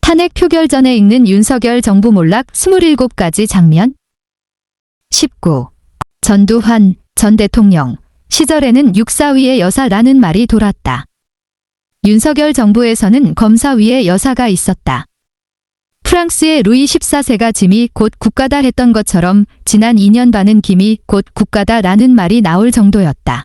탄핵 표결 전에 읽는 윤석열 정부 몰락 27가지 장면. 19. 전두환 전 대통령 시절에는 육사위의 여사라는 말이 돌았다. 윤석열 정부에서는 검사위의 여사가 있었다. 프랑스의 루이 14세가 짐이 곧 국가다 했던 것처럼 지난 2년 반은 김이 곧 국가다라는 말이 나올 정도였다.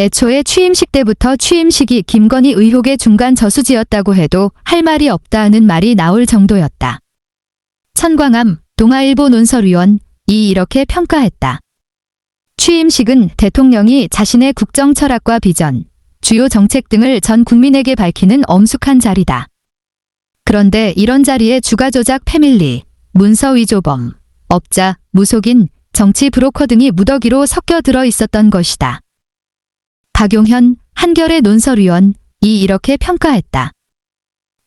애초에 취임식 때부터 취임식이 김건희 의혹의 중간 저수지였다고 해도 할 말이 없다는 말이 나올 정도였다. 천광암 동아일보 논설위원이 이렇게 평가했다. 취임식은 대통령이 자신의 국정 철학과 비전, 주요 정책 등을 전 국민에게 밝히는 엄숙한 자리다. 그런데 이런 자리에 주가조작 패밀리, 문서 위조범, 업자, 무속인, 정치 브로커 등이 무더기로 섞여 들어 있었던 것이다. 박용현 한겨레 논설위원이 이렇게 평가했다.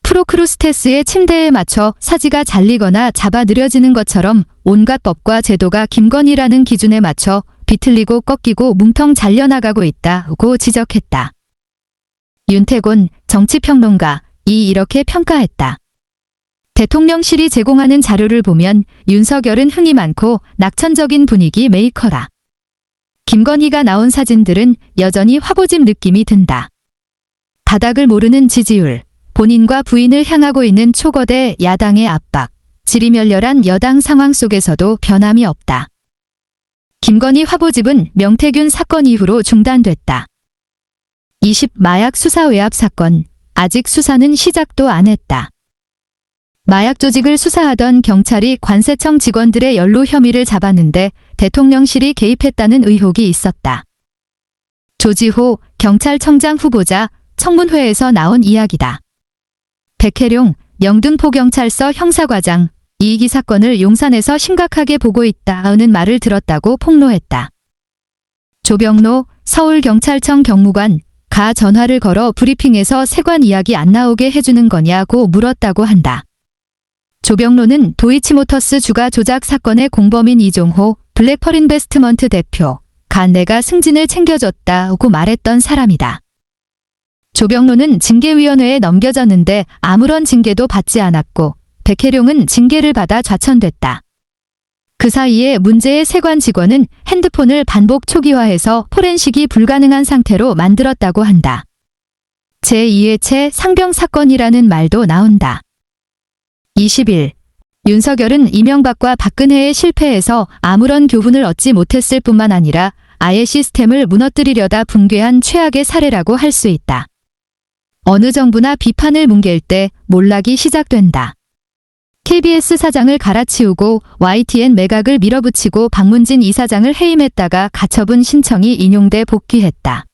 프로크루스테스의 침대에 맞춰 사지가 잘리거나 잡아 느려지는 것처럼 온갖 법과 제도가 김건희라는 기준에 맞춰 비틀리고 꺾이고 뭉텅 잘려나가고 있다고 지적했다. 윤태곤 정치평론가이 이렇게 평가했다. 대통령실이 제공하는 자료를 보면 윤석열은 흥이 많고 낙천적인 분위기 메이커라. 김건희가 나온 사진들은 여전히 화보집 느낌이 든다. 바닥을 모르는 지지율, 본인과 부인을 향하고 있는 초거대 야당의 압박, 지리멸렬한 여당 상황 속에서도 변함이 없다. 김건희 화보집은 명태균 사건 이후로 중단됐다. 20. 마약 수사 외압 사건, 아직 수사는 시작도 안 했다. 마약 조직을 수사하던 경찰이 관세청 직원들의 연루 혐의를 잡았는데 대통령실이 개입했다는 의혹이 있었다. 조지호 경찰청장 후보자 청문회에서 나온 이야기다. 백혜룡 영등포경찰서 형사과장 이 사건을 용산에서 심각하게 보고 있다는 말을 들었다고 폭로했다. 조병로 서울경찰청 경무관 가 전화를 걸어 브리핑에서 세관 이야기 안 나오게 해주는 거냐고 물었다고 한다. 조병로는 도이치모터스 주가 조작 사건의 공범인 이종호 블랙펄인베스트먼트 대표 가 내가 승진을 챙겨줬다고 말했던 사람이다. 조병로는 징계위원회에 넘겨졌는데 아무런 징계도 받지 않았고 백혜룡은 징계를 받아 좌천됐다. 그 사이에 문제의 세관 직원은 핸드폰을 반복 초기화해서 포렌식이 불가능한 상태로 만들었다고 한다. 제2회체 상병 사건이라는 말도 나온다. 21. 윤석열은 이명박과 박근혜의 실패에서 아무런 교훈을 얻지 못했을 뿐만 아니라 아예 시스템을 무너뜨리려다 붕괴한 최악의 사례라고 할 수 있다. 어느 정부나 비판을 뭉갤 때 몰락이 시작된다. KBS 사장을 갈아치우고 YTN 매각을 밀어붙이고 박문진 이사장을 해임했다가 가처분 신청이 인용돼 복귀했다.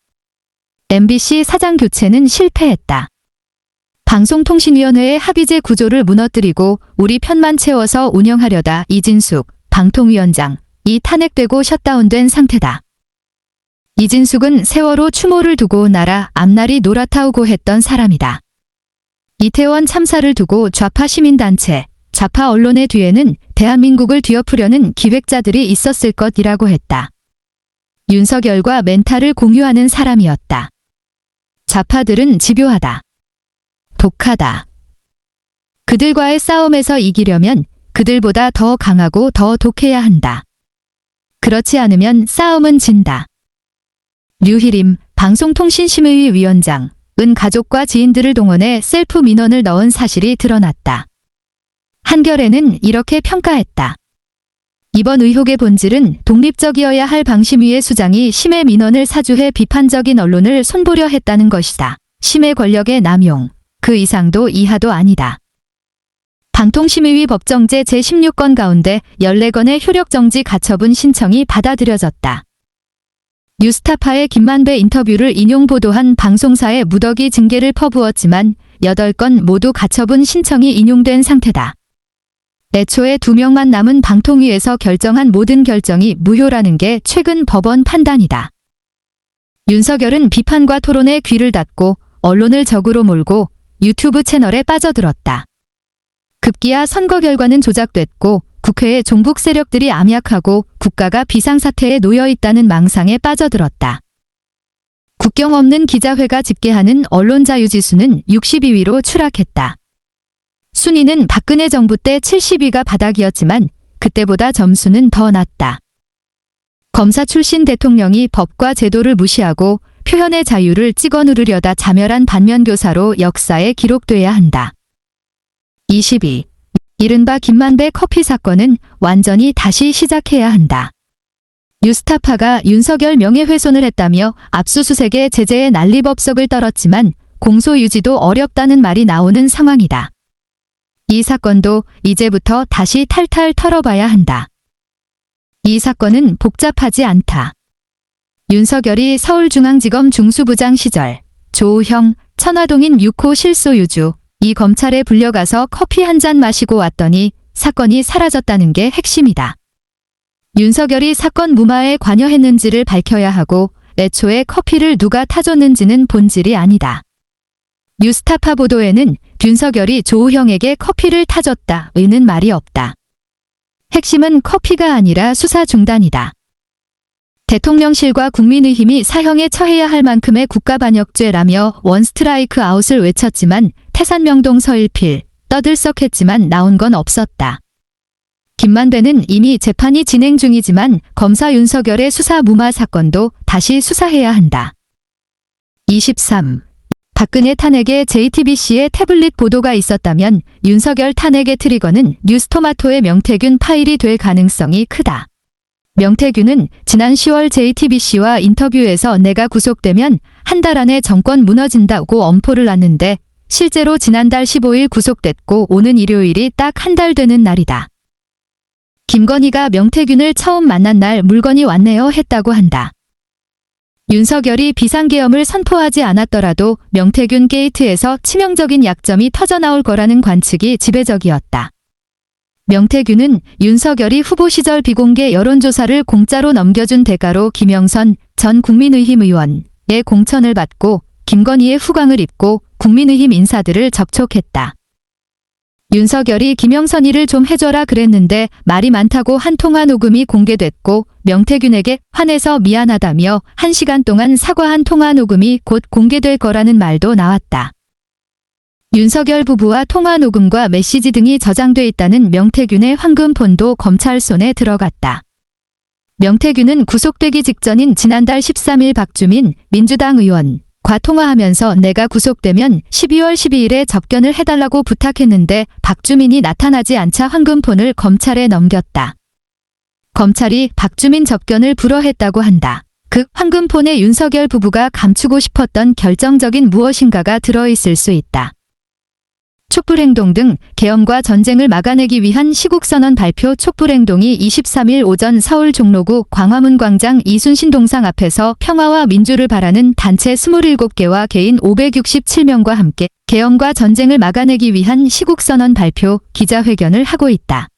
MBC 사장 교체는 실패했다. 방송통신위원회의 합의제 구조를 무너뜨리고 우리 편만 채워서 운영하려다 이진숙 방통위원장이 탄핵되고 셧다운된 상태다. 이진숙은 세월호 추모를 두고 나라 앞날이 노랗다우고 했던 사람이다. 이태원 참사를 두고 좌파 시민단체, 좌파 언론의 뒤에는 대한민국을 뒤엎으려는 기획자들이 있었을 것이라고 했다. 윤석열과 멘탈을 공유하는 사람이었다. 좌파들은 집요하다. 독하다. 그들과의 싸움에서 이기려면 그들보다 더 강하고 더 독해야 한다. 그렇지 않으면 싸움은 진다. 류희림 방송통신심의위 위원장은 가족과 지인들을 동원해 셀프 민원을 넣은 사실이 드러났다. 한겨레는 이렇게 평가했다. 이번 의혹의 본질은 독립적이어야 할 방심위의 수장이 심의 민원을 사주해 비판적인 언론을 손보려 했다는 것이다. 심의 권력의 남용, 그 이상도 이하도 아니다. 방통심의위 법정제 제16건 가운데 14건의 효력정지 가처분 신청이 받아들여졌다. 뉴스타파의 김만배 인터뷰를 인용 보도한 방송사에 무더기 징계를 퍼부었지만 8건 모두 가처분 신청이 인용된 상태다. 애초에 2명만 남은 방통위에서 결정한 모든 결정이 무효라는 게 최근 법원 판단이다. 윤석열은 비판과 토론에 귀를 닫고 언론을 적으로 몰고 유튜브 채널에 빠져들었다. 급기야 선거 결과는 조작됐고 국회에 종북 세력들이 암약하고 국가가 비상사태에 놓여 있다는 망상에 빠져들었다. 국경 없는 기자회가 집계하는 언론자유지수는 62위로 추락했다. 순위는 박근혜 정부 때 70위가 바닥이었지만 그때보다 점수는 더 낮다. 검사 출신 대통령이 법과 제도를 무시하고 표현의 자유를 찍어 누르려다 자멸한 반면교사로 역사에 기록돼야 한다. 22. 이른바 김만배 커피 사건은 완전히 다시 시작해야 한다. 뉴스타파가 윤석열 명예훼손을 했다며 압수수색에 제재에 난리법석을 떨었지만 공소 유지도 어렵다는 말이 나오는 상황이다. 이 사건도 이제부터 다시 탈탈 털어봐야 한다. 이 사건은 복잡하지 않다. 윤석열이 서울중앙지검 중수부장 시절 조우형, 천화동인 6호 실소유주 이 검찰에 불려가서 커피 한 잔 마시고 왔더니 사건이 사라졌다는 게 핵심이다. 윤석열이 사건 무마에 관여했는지를 밝혀야 하고 애초에 커피를 누가 타줬는지는 본질이 아니다. 뉴스타파 보도에는 윤석열이 조우형에게 커피를 타줬다는 말이 없다. 핵심은 커피가 아니라 수사 중단이다. 대통령실과 국민의힘이 사형에 처해야 할 만큼의 국가반역죄라며 원스트라이크 아웃을 외쳤지만 태산명동 서일필 떠들썩했지만 나온 건 없었다. 김만배는 이미 재판이 진행 중이지만 검사 윤석열의 수사 무마 사건도 다시 수사해야 한다. 23. 박근혜 탄핵에 JTBC의 태블릿 보도가 있었다면 윤석열 탄핵의 트리거는 뉴스토마토의 명태균 파일이 될 가능성이 크다. 명태균은 지난 10월 JTBC와 인터뷰에서 내가 구속되면 한 달 안에 정권 무너진다고 엄포를 놨는데 실제로 지난달 15일 구속됐고 오는 일요일이 딱 한 달 되는 날이다. 김건희가 명태균을 처음 만난 날 물건이 왔네요 했다고 한다. 윤석열이 비상계엄을 선포하지 않았더라도 명태균 게이트에서 치명적인 약점이 터져나올 거라는 관측이 지배적이었다. 명태균은 윤석열이 후보 시절 비공개 여론조사를 공짜로 넘겨준 대가로 김영선 전 국민의힘 의원의 공천을 받고 김건희의 후광을 입고 국민의힘 인사들을 접촉했다. 윤석열이 김영선이를 좀 해줘라 그랬는데 말이 많다고 한 통화 녹음이 공개됐고 명태균에게 화내서 미안하다며 1시간 동안 사과한 통화 녹음이 곧 공개될 거라는 말도 나왔다. 윤석열 부부와 통화 녹음과 메시지 등이 저장돼 있다는 명태균의 황금폰도 검찰 손에 들어갔다. 명태균은 구속되기 직전인 지난달 13일 박주민 민주당 의원과 통화하면서 내가 구속되면 12월 12일에 접견을 해달라고 부탁했는데 박주민이 나타나지 않자 황금폰을 검찰에 넘겼다. 검찰이 박주민 접견을 불허했다고 한다. 그 황금폰에 윤석열 부부가 감추고 싶었던 결정적인 무엇인가가 들어있을 수 있다. 촛불행동 등 계엄과 전쟁을 막아내기 위한 시국선언 발표 촛불행동이 23일 오전 서울 종로구 광화문광장 이순신 동상 앞에서 평화와 민주를 바라는 단체 27개와 개인 567명과 함께 계엄과 전쟁을 막아내기 위한 시국선언 발표 기자회견을 하고 있다.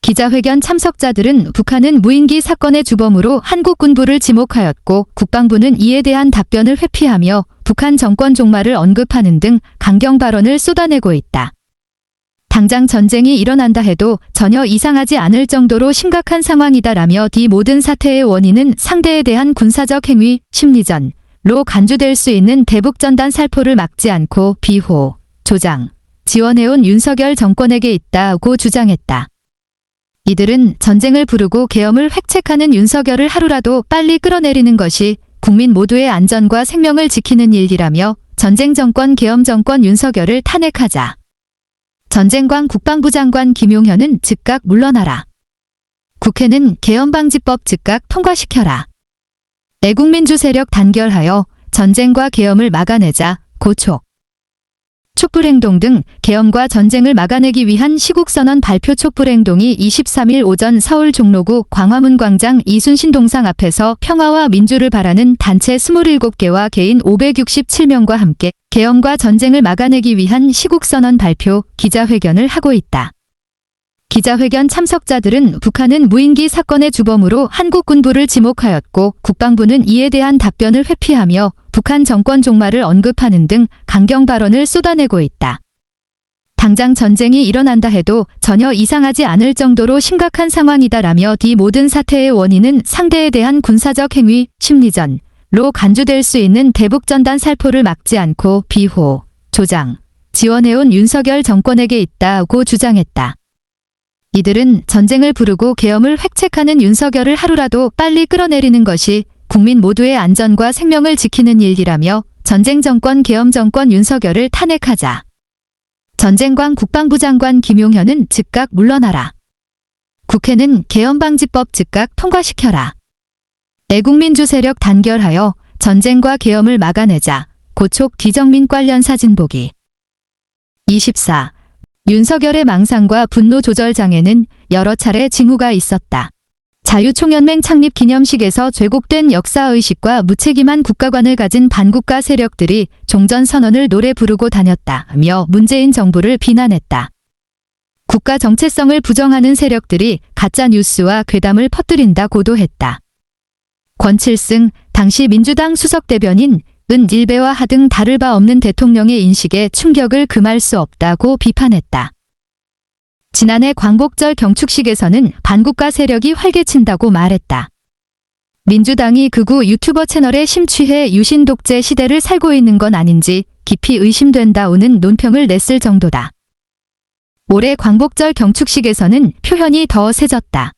기자회견 참석자들은 북한은 무인기 사건의 주범으로 한국 군부를 지목하였고 국방부는 이에 대한 답변을 회피하며 북한 정권 종말을 언급하는 등 강경 발언을 쏟아내고 있다. 당장 전쟁이 일어난다 해도 전혀 이상하지 않을 정도로 심각한 상황이다라며 이 모든 사태의 원인은 상대에 대한 군사적 행위, 심리전로 간주될 수 있는 대북전단 살포를 막지 않고 비호, 조장, 지원해온 윤석열 정권에게 있다고 주장했다. 이들은 전쟁을 부르고 계엄을 획책하는 윤석열을 하루라도 빨리 끌어내리는 것이 국민 모두의 안전과 생명을 지키는 일이라며 전쟁 정권 계엄 정권 윤석열을 탄핵하자. 전쟁관 국방부 장관 김용현은 즉각 물러나라. 국회는 계엄방지법 즉각 통과시켜라. 애국민주 세력 단결하여 전쟁과 계엄을 막아내자. 고촉. 촛불행동 등 계엄과 전쟁을 막아내기 위한 시국선언 발표 촛불행동이 23일 오전 서울 종로구 광화문광장 이순신 동상 앞에서 평화와 민주를 바라는 단체 27개와 개인 567명과 함께 계엄과 전쟁을 막아내기 위한 시국선언 발표 기자회견을 하고 있다. 기자회견 참석자들은 북한은 무인기 사건의 주범으로 한국 군부를 지목하였고 국방부는 이에 대한 답변을 회피하며 북한 정권 종말을 언급하는 등 강경 발언을 쏟아내고 있다. 당장 전쟁이 일어난다 해도 전혀 이상하지 않을 정도로 심각한 상황이다라며 이 모든 사태의 원인은 상대에 대한 군사적 행위, 심리전로 간주될 수 있는 대북전단 살포를 막지 않고 비호, 조장, 지원해온 윤석열 정권에게 있다고 주장했다. 이들은 전쟁을 부르고 계엄을 획책하는 윤석열을 하루라도 빨리 끌어내리는 것이 국민 모두의 안전과 생명을 지키는 일이라며 전쟁 정권 계엄 정권 윤석열을 탄핵하자. 전쟁관 국방부 장관 김용현은 즉각 물러나라. 국회는 계엄방지법 즉각 통과시켜라. 애국민주 세력 단결하여 전쟁과 계엄을 막아내자. 고촉 기정민 관련 사진 보기. 24. 윤석열의 망상과 분노 조절 장애는 여러 차례 징후가 있었다. 자유총연맹 창립 기념식에서 왜곡된 역사의식과 무책임한 국가관을 가진 반국가 세력들이 종전선언을 노래 부르고 다녔다며 문재인 정부를 비난했다. 국가 정체성을 부정하는 세력들이 가짜뉴스와 괴담을 퍼뜨린다고도 했다. 권칠승 당시 민주당 수석대변인 은 일베와 하등 다를 바 없는 대통령의 인식에 충격을 금할 수 없다고 비판했다. 지난해 광복절 경축식에서는 반국가 세력이 활개친다고 말했다. 민주당이 극우 유튜버 채널에 심취해 유신 독재 시대를 살고 있는 건 아닌지 깊이 의심된다오는 논평을 냈을 정도다. 올해 광복절 경축식에서는 표현이 더 세졌다.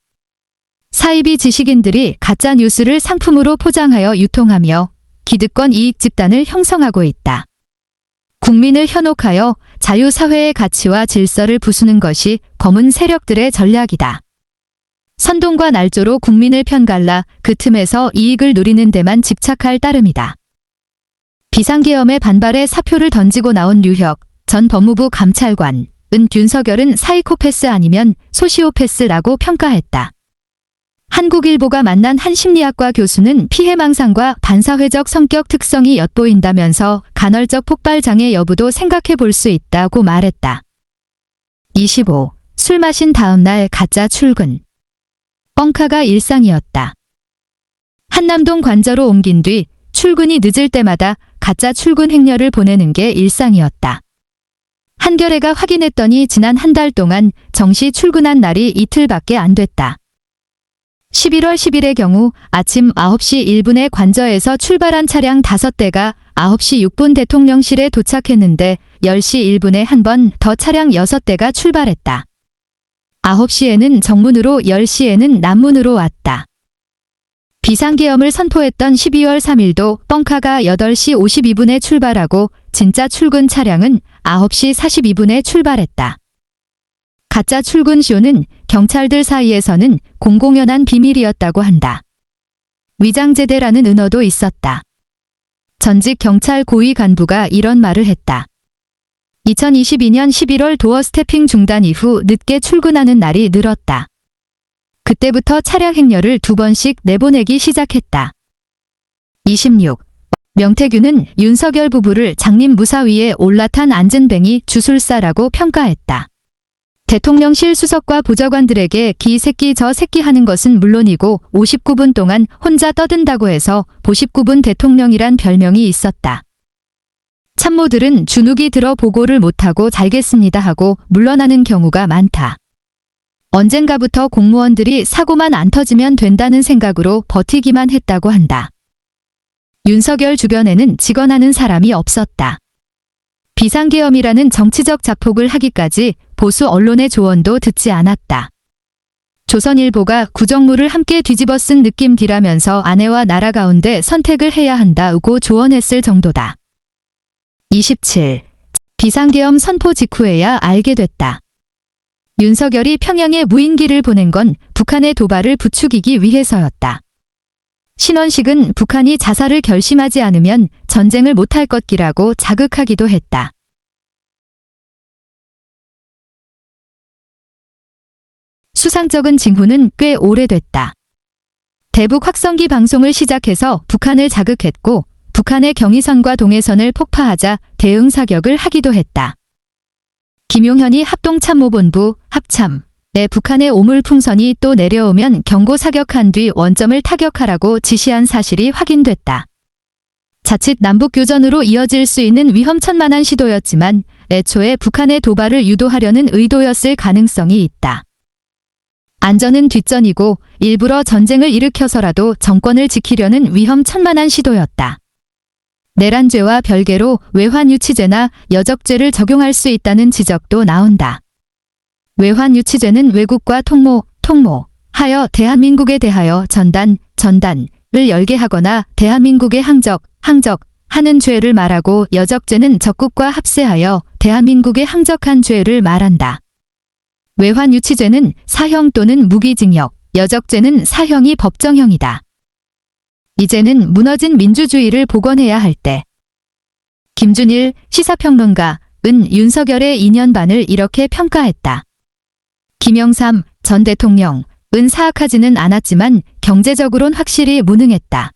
사이비 지식인들이 가짜 뉴스를 상품으로 포장하여 유통하며 기득권 이익 집단을 형성하고 있다. 국민을 현혹하여 자유사회의 가치와 질서를 부수는 것이 검은 세력들의 전략이다. 선동과 날조로 국민을 편갈라 그 틈에서 이익을 누리는 데만 집착할 따름이다. 비상계엄에 반발해 사표를 던지고 나온 류혁 전 법무부 감찰관 은 윤석열은 사이코패스 아니면 소시오패스라고 평가했다. 한국일보가 만난 한 심리학과 교수는 피해망상과 반사회적 성격 특성이 엿보인다면서 간헐적 폭발장애 여부도 생각해 볼 수 있다고 말했다. 25. 술 마신 다음 날 가짜 출근. 뻥카가 일상이었다. 한남동 관저로 옮긴 뒤 출근이 늦을 때마다 가짜 출근 행렬을 보내는 게 일상이었다. 한겨레가 확인했더니 지난 한 달 동안 정시 출근한 날이 이틀밖에 안 됐다. 11월 10일의 경우 아침 9시 1분에 관저에서 출발한 차량 5대가 9시 6분 대통령실에 도착했는데 10시 1분에 한 번 더 차량 6대가 출발했다. 9시에는 정문으로 10시에는 남문으로 왔다. 비상계엄을 선포했던 12월 3일도 뻥카가 8시 52분에 출발하고 진짜 출근 차량은 9시 42분에 출발했다. 가짜 출근 쇼는 경찰들 사이에서는 공공연한 비밀이었다고 한다. 위장제대라는 은어도 있었다. 전직 경찰 고위 간부가 이런 말을 했다. 2022년 11월 도어 스태핑 중단 이후 늦게 출근하는 날이 늘었다. 그때부터 차량 행렬을 2번씩 내보내기 시작했다. 26. 명태균은 윤석열 부부를 장님 무사위에 올라탄 안전뱅이 주술사라고 평가했다. 대통령실 수석과 보좌관들에게 기 새끼 저 새끼 하는 것은 물론이고 59분 동안 혼자 떠든다고 해서 보십구분 대통령이란 별명이 있었다. 참모들은 주눅이 들어 보고를 못하고 잘겠습니다 하고 물러나는 경우가 많다. 언젠가부터 공무원들이 사고만 안 터지면 된다는 생각으로 버티기만 했다고 한다. 윤석열 주변에는 직언하는 사람이 없었다. 비상계엄이라는 정치적 자폭을 하기까지 보수 언론의 조언도 듣지 않았다. 조선일보가 구정물을 함께 뒤집어 쓴 느낌디라면서 아내와 나라 가운데 선택을 해야 한다고 조언했을 정도다. 27. 비상계엄 선포 직후에야 알게 됐다. 윤석열이 평양에 무인기를 보낸 건 북한의 도발을 부추기기 위해서였다. 신원식은 북한이 자살을 결심하지 않으면 전쟁을 못할 것이라고 자극하기도 했다. 수상쩍은 징후는 꽤 오래됐다. 대북 확성기 방송을 시작해서 북한을 자극했고 북한의 경의선과 동해선을 폭파하자 대응 사격을 하기도 했다. 김용현이 합동참모본부 합참에 북한의 오물풍선이 또 내려오면 경고 사격한 뒤 원점을 타격하라고 지시한 사실이 확인됐다. 자칫 남북교전으로 이어질 수 있는 위험천만한 시도였지만 애초에 북한의 도발을 유도하려는 의도였을 가능성이 있다. 안전은 뒷전이고 일부러 전쟁을 일으켜서라도 정권을 지키려는 위험천만한 시도였다. 내란죄와 별개로 외환유치죄나 여적죄를 적용할 수 있다는 지적도 나온다. 외환유치죄는 외국과 통모하여 대한민국에 대하여 전단을 열게 하거나 대한민국에 항적하는 죄를 말하고 여적죄는 적국과 합세하여 대한민국에 항적한 죄를 말한다. 외환유치죄는 사형 또는 무기징역, 여적죄는 사형이 법정형이다. 이제는 무너진 민주주의를 복원해야 할 때. 김준일 시사평론가은 윤석열의 2년 반을 이렇게 평가했다. 김영삼 전 대통령은 사악하지는 않았지만 경제적으론 확실히 무능했다.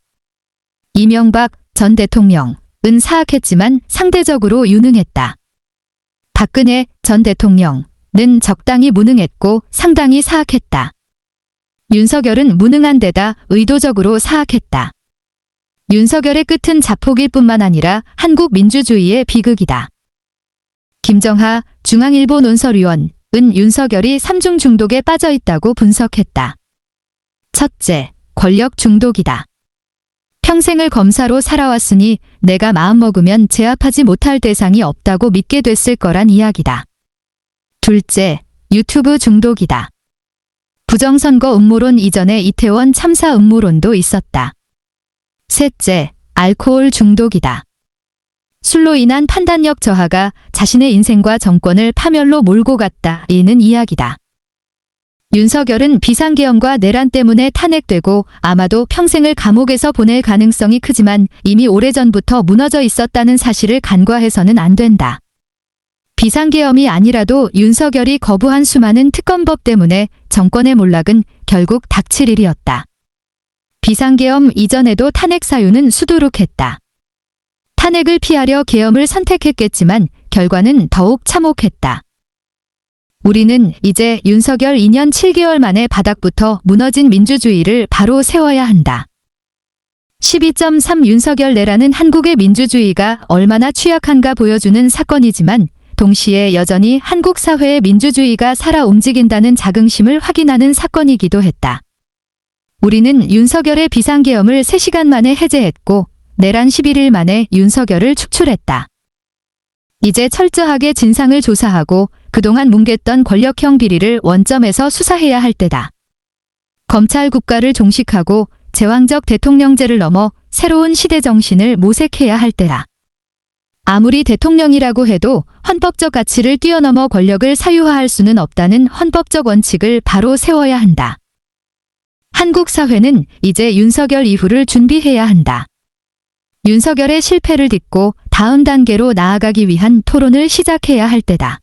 이명박 전 대통령은 사악했지만 상대적으로 유능했다. 박근혜 전 대통령은 적당히 무능했고 상당히 사악했다. 윤석열은 무능한 데다 의도적으로 사악했다. 윤석열의 끝은 자폭일 뿐만 아니라 한국 민주주의의 비극이다. 김정하 중앙일보 논설위원은 윤석열이 3중 중독에 빠져 있다고 분석했다. 첫째, 권력 중독이다. 평생을 검사로 살아왔으니 내가 마음먹으면 제압하지 못할 대상이 없다고 믿게 됐을 거란 이야기다. 둘째, 유튜브 중독이다. 부정선거 음모론 이전에 이태원 참사 음모론도 있었다. 셋째, 알코올 중독이다. 술로 인한 판단력 저하가 자신의 인생과 정권을 파멸로 몰고 갔다. 이는 이야기다. 윤석열은 비상계엄과 내란 때문에 탄핵되고 아마도 평생을 감옥에서 보낼 가능성이 크지만 이미 오래전부터 무너져 있었다는 사실을 간과해서는 안 된다. 비상계엄이 아니라도 윤석열이 거부한 수많은 특검법 때문에 정권의 몰락은 결국 닥칠 일이었다. 비상계엄 이전에도 탄핵 사유는 수두룩했다. 탄핵을 피하려 계엄을 선택했겠지만 결과는 더욱 참혹했다. 우리는 이제 윤석열 2년 7개월 만에 바닥부터 무너진 민주주의를 바로 세워야 한다. 12.3 윤석열 내란은 한국의 민주주의가 얼마나 취약한가 보여주는 사건이지만 동시에 여전히 한국 사회의 민주주의가 살아 움직인다는 자긍심을 확인하는 사건이기도 했다. 우리는 윤석열의 비상계엄을 3시간 만에 해제했고 내란 11일 만에 윤석열을 축출했다. 이제 철저하게 진상을 조사하고 그동안 뭉갰던 권력형 비리를 원점에서 수사해야 할 때다. 검찰 국가를 종식하고 제왕적 대통령제를 넘어 새로운 시대 정신을 모색해야 할 때다. 아무리 대통령이라고 해도 헌법적 가치를 뛰어넘어 권력을 사유화할 수는 없다는 헌법적 원칙을 바로 세워야 한다. 한국 사회는 이제 윤석열 이후를 준비해야 한다. 윤석열의 실패를 딛고 다음 단계로 나아가기 위한 토론을 시작해야 할 때다.